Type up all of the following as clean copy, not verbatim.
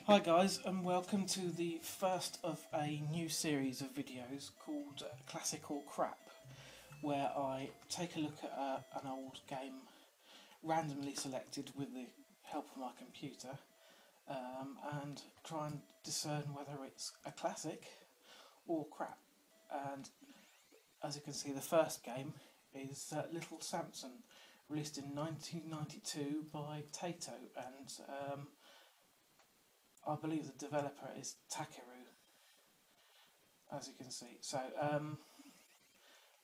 Hi guys, and welcome to the first of a new series of videos called Classic or Crap, where I take a look at an old game randomly selected with the help of my computer and try and discern whether it's a classic or crap. And as you can see, the first game is Little Samson, released in 1992 by Taito, and I believe the developer is Takeru, as you can see. So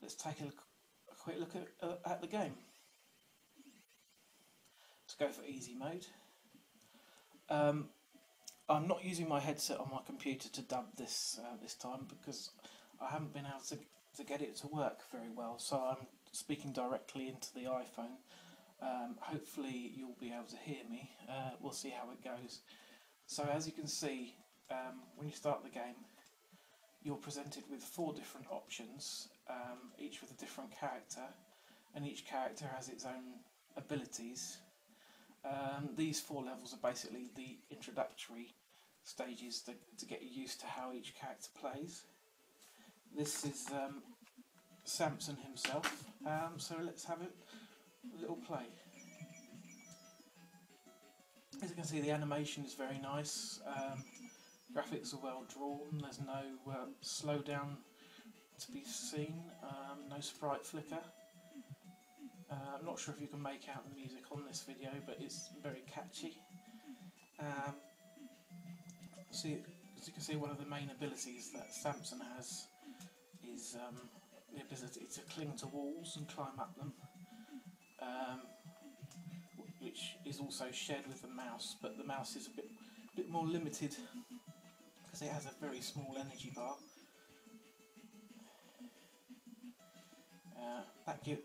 let's take a quick look at the game. Let's go for easy mode. I'm not using my headset on my computer to dub this this time because I haven't been able to get it to work very well, so I'm speaking directly into the iPhone. Hopefully you'll be able to hear me. We'll see how it goes. So as you can see, when you start the game, you're presented with 4 different options, each with a different character, and each character has its own abilities. These 4 levels are basically the introductory stages to get you used to how each character plays. This is Samson himself, so let's have a little play. As you can see, the animation is very nice, graphics are well drawn, there's no slowdown to be seen, no sprite flicker. I'm not sure if you can make out the music on this video, but it's very catchy. As you can see, one of the main abilities that Samson has is the ability to cling to walls and climb up them. Which is also shared with the mouse, but the mouse is a bit more limited because it has a very small energy bar.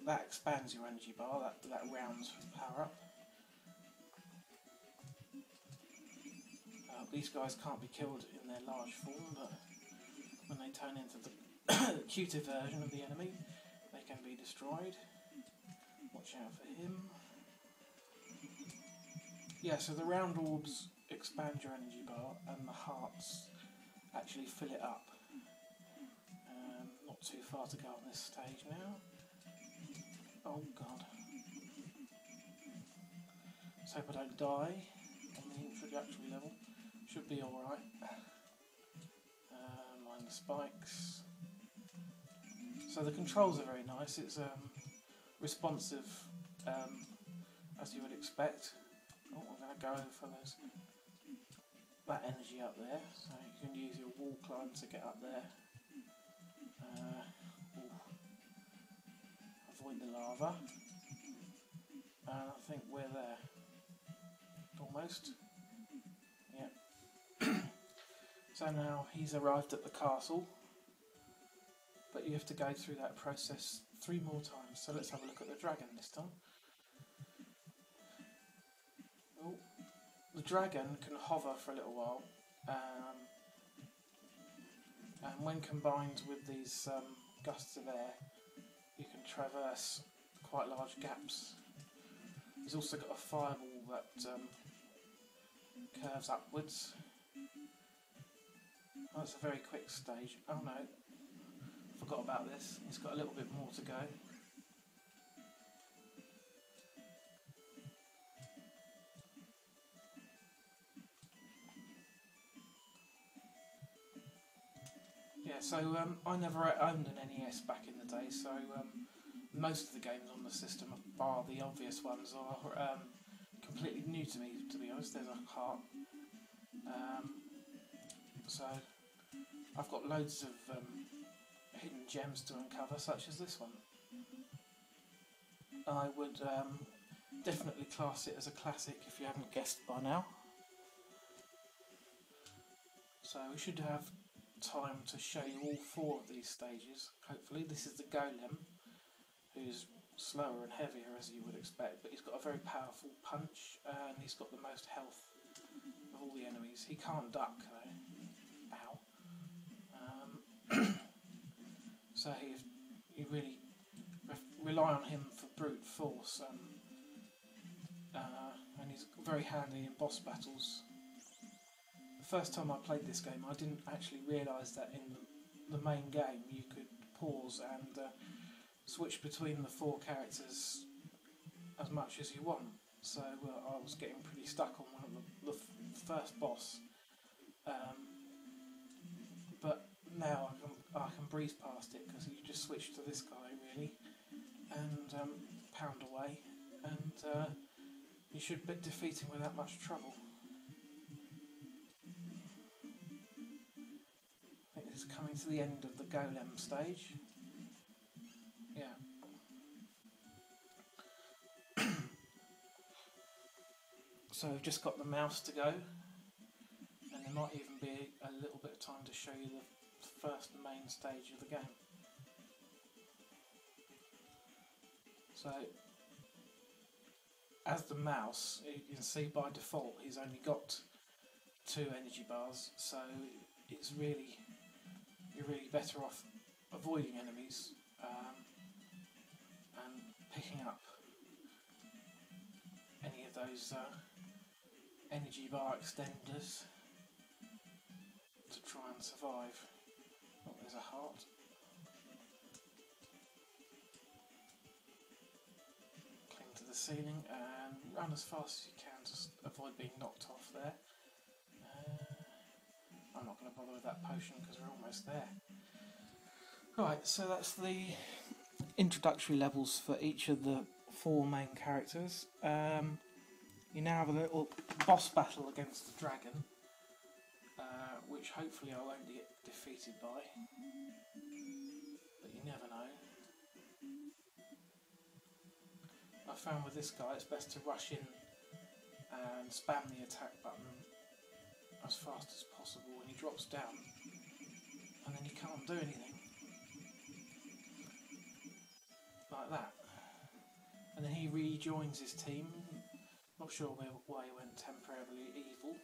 That expands your energy bar, that rounds power up. These guys can't be killed in their large form, but when they turn into the cuter version of the enemy, they can be destroyed. Watch out for him. Yeah, so the round orbs expand your energy bar and the hearts actually fill it up. Not too far to go on this stage now. Oh god. Let's hope I don't die on the introductory level. Should be alright. Mind the spikes. So the controls are very nice. It's responsive as you would expect. Oh, I'm going to go for that energy up there, so you can use your wall climb to get up there. Avoid the lava. And I think we're there. Almost. Yep. So now he's arrived at the castle, but you have to go through that process 3 more times. So let's have a look at the dragon this time. Oh, the dragon can hover for a little while, and when combined with these gusts of air, you can traverse quite large gaps. He's also got a fireball that curves upwards. Oh, it's a very quick stage. Oh no, forgot about this. He's got a little bit more to go. Yeah, so I never owned an NES back in the day, so most of the games on the system, bar the obvious ones, are completely new to me, to be honest. There's a heart. So I've got loads of hidden gems to uncover, such as this one. I would definitely class it as a classic if you haven't guessed by now. So we should have time to show you all 4 of these stages. Hopefully. This is the Golem, who's slower and heavier as you would expect, but he's got a very powerful punch and he's got the most health of all the enemies. He can't duck though. Ow. So you really rely on him for brute force, and he's very handy in boss battles. first time I played this game, I didn't actually realise that in the main game you could pause and switch between the 4 characters as much as you want. So I was getting pretty stuck on one of the first boss, but now I can breeze past it because you just switch to this guy really and pound away, and you should defeat him without much trouble. I think this is coming to the end of the Golem stage. Yeah. So we've just got the mouse to go, and there might even be a little bit of time to show you the first main stage of the game. So, as the mouse, you can see by default he's only got 2 energy bars, so you're really better off avoiding enemies and picking up any of those energy bar extenders to try and survive. Oh, there's a heart. Cling to the ceiling and run as fast as you can to avoid being knocked off there. I'm not going to bother with that potion because we're almost there. Right, so that's the introductory levels for each of the 4 main characters. You now have a little boss battle against the dragon, which hopefully I won't get defeated by, but you never know. I found with this guy it's best to rush in and spam the attack button as fast as possible when he drops down, and then you can't do anything. Like that. And then he rejoins his team. Not sure why he went temporarily evil.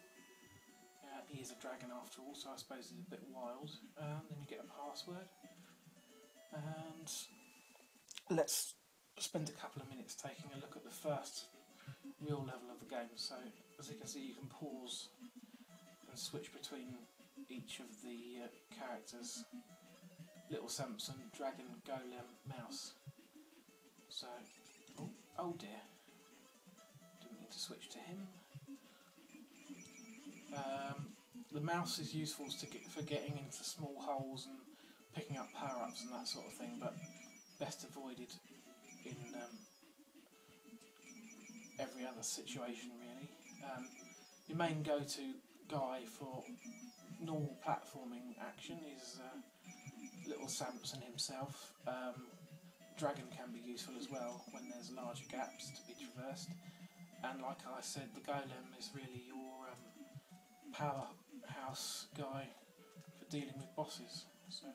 He is a dragon after all, so I suppose he's a bit wild. Then you get a password. And let's spend a couple of minutes taking a look at the first real level of the game. So, as you can see, you can pause and switch between each of the characters. Little Samson, dragon, golem, mouse. So, oh dear. Didn't need to switch to him. The mouse is useful for getting into small holes and picking up power-ups and that sort of thing, but best avoided in every other situation really. Your main go-to guy for normal platforming action is little Samson himself. Dragon can be useful as well when there's larger gaps to be traversed, and like I said, the Golem is really your powerhouse guy for dealing with bosses. So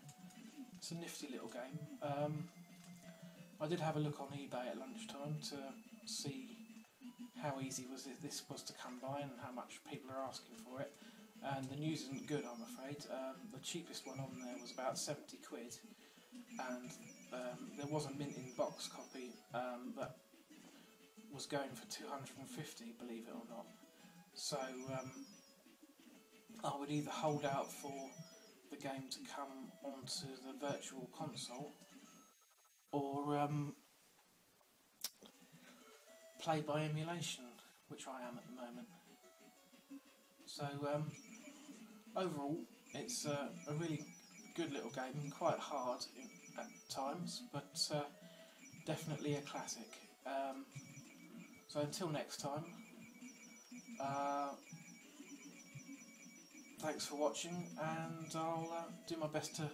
it's a nifty little game. I did have a look on eBay at lunchtime to see how easy this was to come by and how much people are asking for it, and the news isn't good, I'm afraid. The cheapest one on there was about 70 quid, and there was a mint in box copy that was going for 250, believe it or not. So I would either hold out for the game to come onto the virtual console or play by emulation, which I am at the moment. So overall, it's a really good little game, quite hard at times, but definitely a classic. So until next time, thanks for watching, and I'll do my best to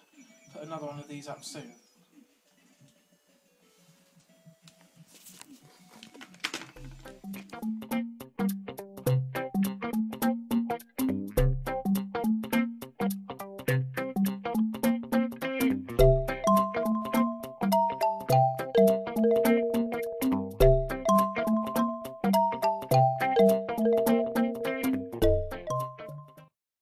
put another one of these up soon.